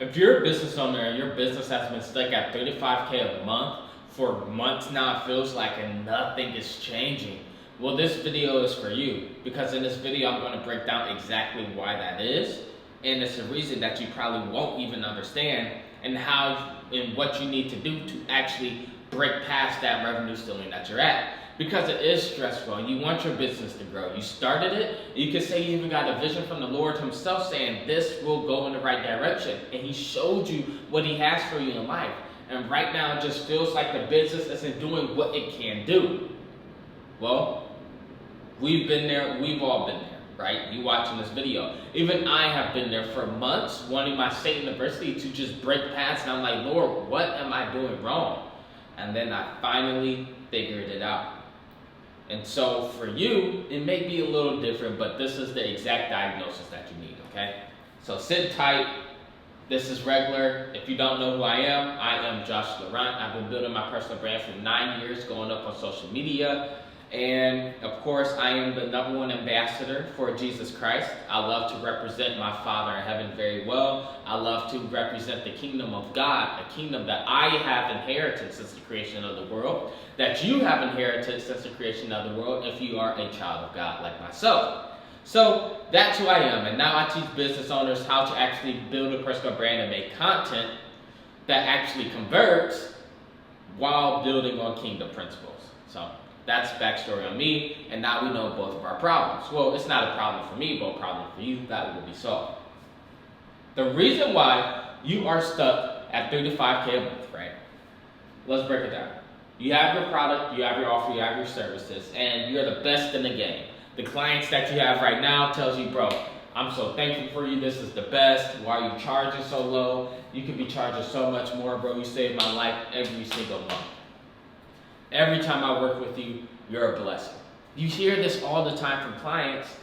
If you're a business owner and your business has been stuck at 35K a month for months now, it feels like and nothing is changing. Well, this video is for you, because in this video I'm going to break down exactly why that is, and it's a reason that you probably won't even understand, and how and what you need to do to actually break past that revenue ceiling that you're at. Because it is stressful. You want your business to grow. You started it. You can say you even got a vision from the Lord himself saying this will go in the right direction. And he showed you what he has for you in life. And right now it just feels like the business isn't doing what it can do. Well, we've been there. We've all been there, right? You watching this video. Even I have been there for months, wanting my state university to just break past. And I'm like, Lord, what am I doing wrong? And then I finally figured it out. And so for you, it may be a little different, but this is the exact diagnosis that you need, okay? So sit tight. This is regular. If you don't know who I am Josh Laurent. I've been building my personal brand for 9 years, going up on social media. And of course, I am the #1 ambassador for Jesus Christ. I love to represent my Father in heaven very well. I love to represent the kingdom of God, a kingdom that I have inherited since the creation of the world, that you have inherited since the creation of the world if you are a child of God like myself. So that's who I am. And now I teach business owners how to actually build a personal brand and make content that actually converts while building on kingdom principles. So that's backstory on me, and now we know both of our problems. Well, it's not a problem for me, but a problem for you that will be solved. The reason why you are stuck at 35K a month, right? Let's break it down. You have your product, you have your offer, you have your services, and you're the best in the game. The clients that you have right now tells you, bro, I'm so thankful for you, this is the best. Why are you charging so low? You could be charging so much more, bro. You saved my life every single month. Every time I work with you, you're a blessing. You hear this all the time from clients,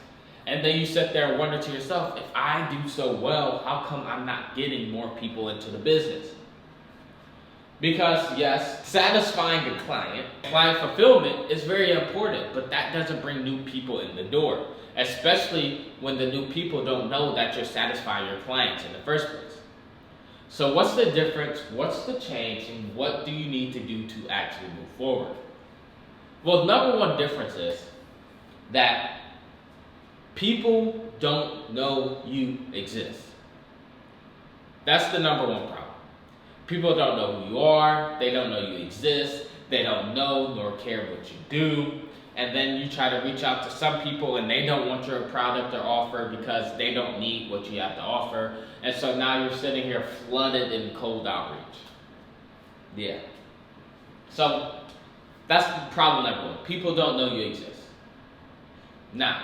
and then you sit there and wonder to yourself, if I do so well, how come I'm not getting more people into the business? Because yes, satisfying the client fulfillment is very important, but that doesn't bring new people in the door, especially when the new people don't know that you're satisfying your clients in the first place. So what's the difference, what's the change, and what do you need to do to actually move forward? Well, the #1 difference is that people don't know you exist. That's the #1 problem. People don't know who you are, they don't know you exist, they don't know nor care what you do. And then you try to reach out to some people and they don't want your product or offer because they don't need what you have to offer. And so now you're sitting here flooded in cold outreach. Yeah. So that's problem #1. People don't know you exist. Now,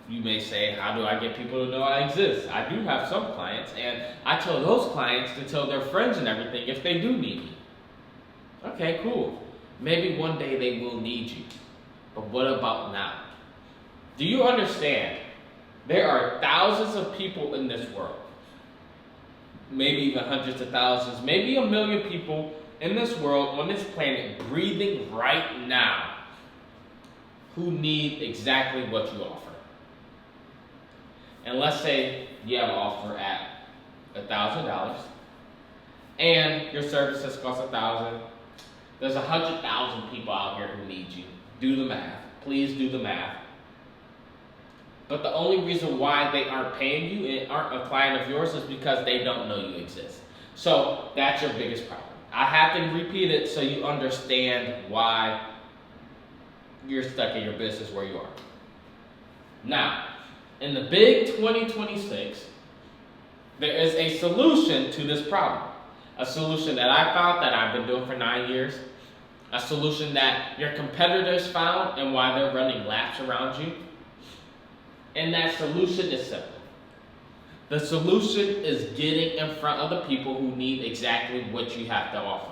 you may say, how do I get people to know I exist? I do have some clients, and I tell those clients to tell their friends and everything if they do need me. Okay, cool. Maybe one day they will need you. But what about now? Do you understand? There are thousands of people in this world, maybe even hundreds of thousands, maybe 1 million people in this world, on this planet, breathing right now, who need exactly what you offer. And let's say you have an offer at $1,000, and your services cost $1,000. There's 100,000 people out here who need you. Do the math. Please do the math. But the only reason why they aren't paying you and aren't a client of yours is because they don't know you exist. So that's your biggest problem. I have to repeat it so you understand why you're stuck in your business where you are. Now, in the big 2026, there is a solution to this problem. A solution that I found that I've been doing for 9 years. A solution that your competitors found and why they're running laps around you. And that solution is simple. The solution is getting in front of the people who need exactly what you have to offer.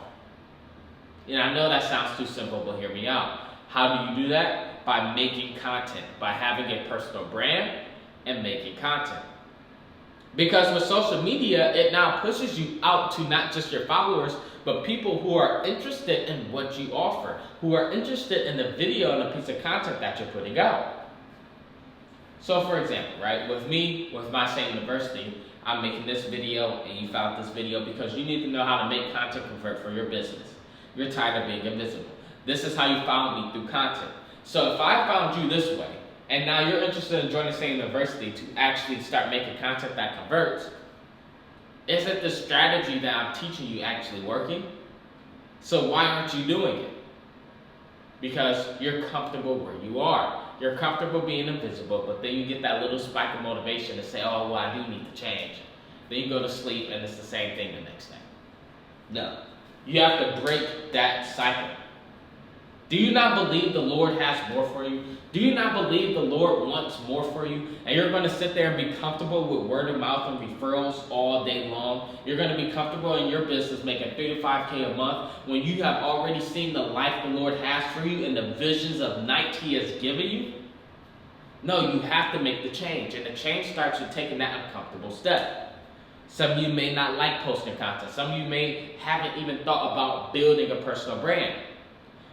And I know that sounds too simple, but hear me out. How do you do that? By making content, by having a personal brand and making content. Because with social media, it now pushes you out to not just your followers, but people who are interested in what you offer, who are interested in the video and the piece of content that you're putting out. So for example, right, with me, with my state university, I'm making this video and you found this video because you need to know how to make content convert for your business. You're tired of being invisible. This is how you found me, through content. So if I found you this way, and now you're interested in joining the same university to actually start making content that converts, isn't the strategy that I'm teaching you actually working? So why aren't you doing it? Because you're comfortable where you are. You're comfortable being invisible, but then you get that little spike of motivation to say, oh, well, I do need to change. Then you go to sleep and it's the same thing the next day. No. You have to break that cycle. Do you not believe the Lord has more for you? Do you not believe the Lord wants more for you? And you're going to sit there and be comfortable with word of mouth and referrals all day long. You're going to be comfortable in your business making $3 to $5K a month when you have already seen the life the Lord has for you and the visions of night He has given you? No, you have to make the change. And the change starts with taking that uncomfortable step. Some of you may not like posting content. Some of you haven't even thought about building a personal brand.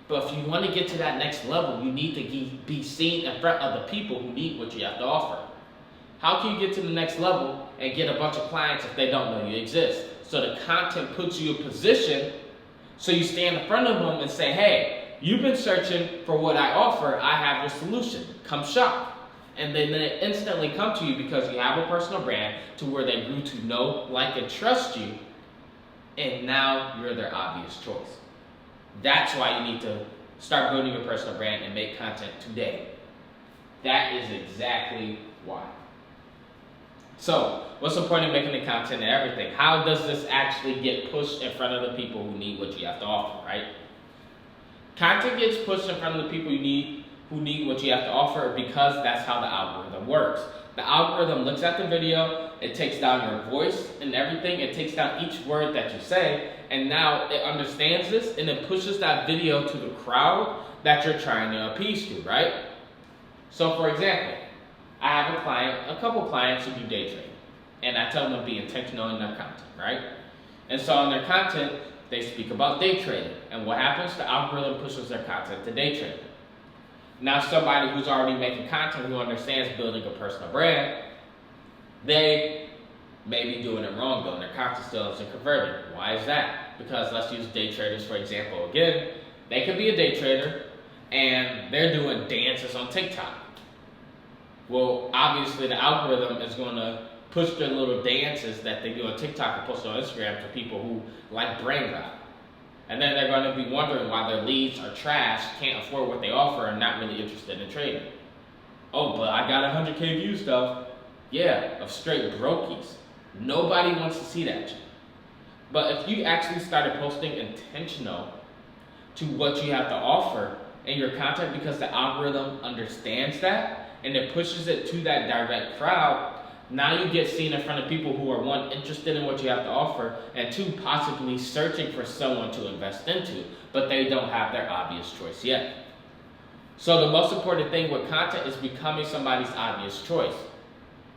But if you want to get to that next level, you need to be seen in front of the people who need what you have to offer. How can you get to the next level and get a bunch of clients if they don't know you exist? So the content puts you in position so you stand in front of them and say, hey, you've been searching for what I offer. I have your solution. Come shop. And then they instantly come to you because you have a personal brand to where they grew to know, like, and trust you. And now you're their obvious choice. That's why you need to start building your personal brand and make content today. That is exactly why. So, what's the point of making the content and everything? How does this actually get pushed in front of the people who need what you have to offer, right? Content gets pushed in front of the people who need what you have to offer because that's how the algorithm works. The algorithm looks at the video, it takes down your voice and everything, it takes down each word that you say, and now it understands this and it pushes that video to the crowd that you're trying to appease to, right? So for example, I have a couple clients who do day trading, and I tell them to be intentional in their content, right? And so in their content, they speak about day trading, and what happens? The algorithm pushes their content to day trading. Now somebody who's already making content, who understands building a personal brand, they may be doing it wrong though, and their content still isn't converting. Why is that? Because let's use day traders for example again. They could be a day trader and they're doing dances on TikTok. Well, obviously the algorithm is going to push their little dances that they do on TikTok and post on Instagram to people who like brain rot. And then they're going to be wondering why their leads are trash, can't afford what they offer, and not really interested in trading. Oh, but I got 100K view stuff. Yeah, of straight brokies. Nobody wants to see that. But if you actually started posting intentional to what you have to offer in your content because the algorithm understands that and it pushes it to that direct crowd, now you get seen in front of people who are, one, interested in what you have to offer, and two, possibly searching for someone to invest into, but they don't have their obvious choice yet. So the most important thing with content is becoming somebody's obvious choice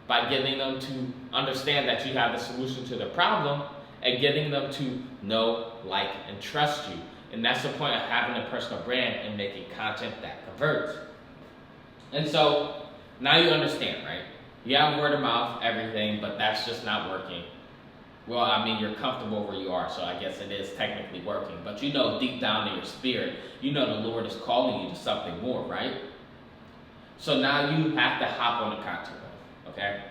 by getting them to understand that you have the solution to the problem and getting them to know, like, and trust you. And that's the point of having a personal brand and making content that converts. And so now you understand, right? You have word of mouth, everything, but that's just not working. Well, I mean, you're comfortable where you are, so I guess it is technically working. But you know deep down in your spirit, you know the Lord is calling you to something more, right? So now you have to hop on the content wave, okay?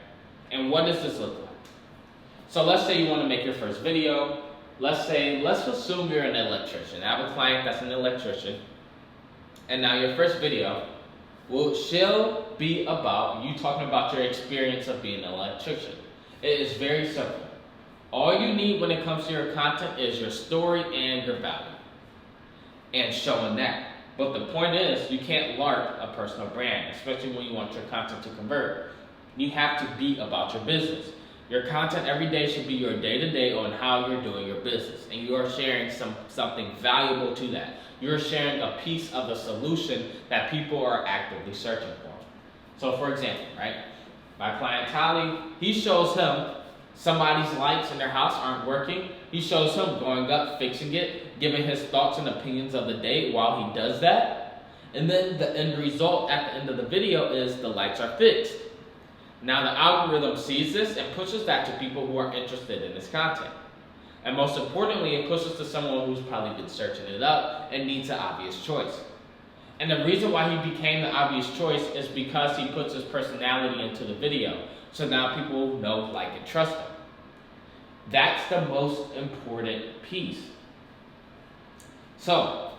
And what does this look like? So let's say you want to make your first video. Let's assume you're an electrician. I have a client that's an electrician. And now your first video, well, she'll be about you talking about your experience of being an electrician. It is very simple. All you need when it comes to your content is your story and your value. And showing that. But the point is, you can't LARP a personal brand, especially when you want your content to convert. You have to be about your business. Your content every day should be your day-to-day on how you're doing your business. And you are sharing something valuable to that. You're sharing a piece of the solution that people are actively searching for. So for example, right? My client Tali, he shows him somebody's lights in their house aren't working. He shows him going up, fixing it, giving his thoughts and opinions of the day while he does that. And then the end result at the end of the video is the lights are fixed. Now the algorithm sees this and pushes that to people who are interested in this content. And most importantly, it pushes to someone who's probably been searching it up and needs an obvious choice. And the reason why he became the obvious choice is because he puts his personality into the video. So now people know, like, and trust him. That's the most important piece. So,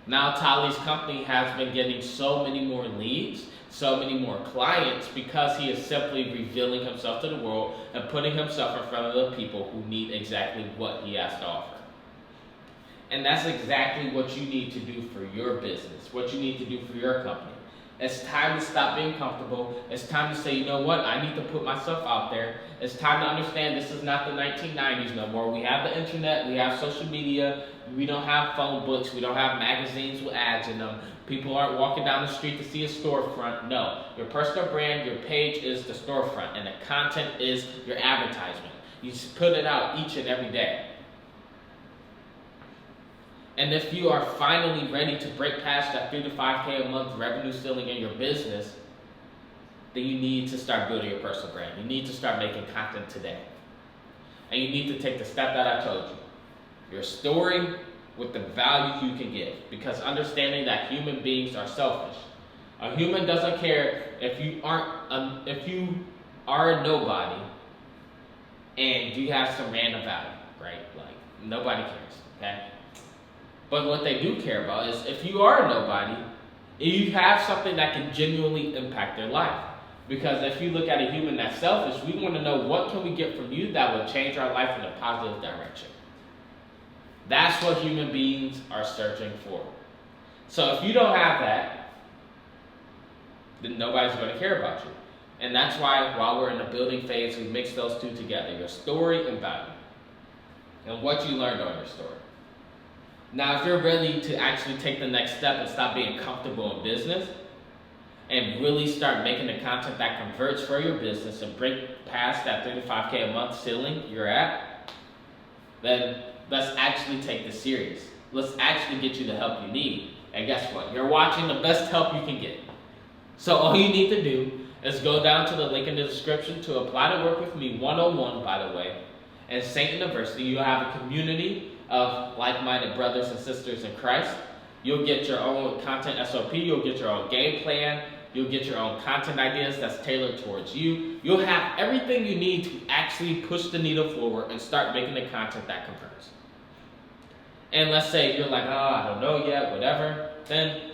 now Tali's company has been getting so many more leads, so many more clients, because he is simply revealing himself to the world and putting himself in front of the people who need exactly what he has to offer. And that's exactly what you need to do for your business, what you need to do for your company. It's time to stop being comfortable. It's time to say, you know what, I need to put myself out there. It's time to understand this is not the 1990s no more. We have the internet, we have social media, we don't have phone books, we don't have magazines with ads in them. People aren't walking down the street to see a storefront. No, your personal brand, your page is the storefront, and the content is your advertisement. You just put it out each and every day. And if you are finally ready to break past that 3 to 5K a month revenue ceiling in your business, then you need to start building your personal brand. You need to start making content today. And you need to take the step that I told you. Your story with the value you can give. Because understanding that human beings are selfish. A human doesn't care if you are a nobody and you have some random value, right? Like, nobody cares, okay? But what they do care about is if you are a nobody, you have something that can genuinely impact their life. Because if you look at a human that's selfish, we want to know what can we get from you that will change our life in a positive direction. That's what human beings are searching for. So if you don't have that, then nobody's going to care about you. And that's why while we're in the building phase, we mix those two together, your story and value. And what you learned on your story. Now, if you're ready to actually take the next step and stop being comfortable in business and really start making the content that converts for your business and break past that 3 to 5K a month ceiling you're at, then let's actually take this serious. Let's actually get you the help you need. And guess what? You're watching the best help you can get. So all you need to do is go down to the link in the description to apply to work with me 101, by the way. And Saint University, you'll have a community of like-minded brothers and sisters in Christ. You'll get your own content SOP, you'll get your own game plan, you'll get your own content ideas that's tailored towards you. You'll have everything you need to actually push the needle forward and start making the content that converts. And let's say you're like, oh, I don't know yet, whatever. Then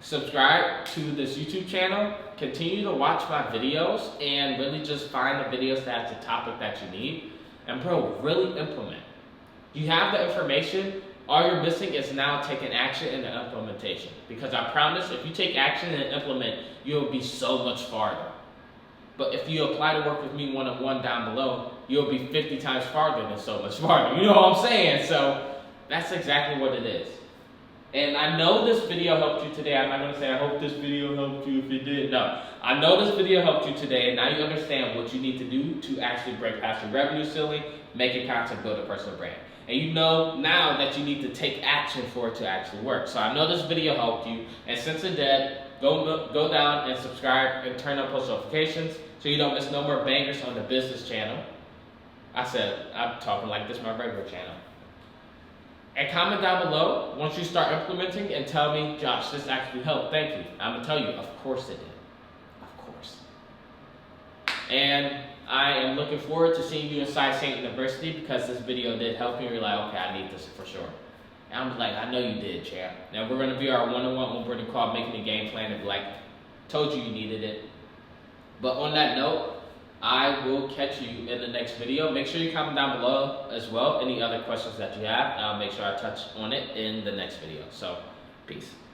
subscribe to this YouTube channel, continue to watch my videos, and really just find the videos that's the topic that you need. And bro, really implement. You have the information, all you're missing is now taking action in the implementation. Because I promise, if you take action and implement, you'll be so much farther. But if you apply to work with me one-on-one down below, you'll be 50 times farther than so much farther. You know what I'm saying? So that's exactly what it is. And I know this video helped you today. I'm not going to say, I hope this video helped you if it did. No. I know this video helped you today, and now you understand what you need to do to actually break past your revenue ceiling, make your content, build a personal brand. And you know now that you need to take action for it to actually work. So I know this video helped you, and since it did, go down and subscribe and turn on post notifications so you don't miss no more bangers on the business channel. I said, I'm talking like this my regular channel. And comment down below once you start implementing and tell me, Josh, this actually helped. Thank you. I'm going to tell you, of course it did. Of course. And I am looking forward to seeing you inside Saint University because this video did help me. You're like, okay, I need this for sure. And I'm like, I know you did, champ. Now we're going to be our one-on-one onboarding call, making a game plan of like, told you you needed it. But on that note, I will catch you in the next video. Make sure you comment down below as well any other questions that you have, and I'll make sure I touch on it in the next video. So, peace.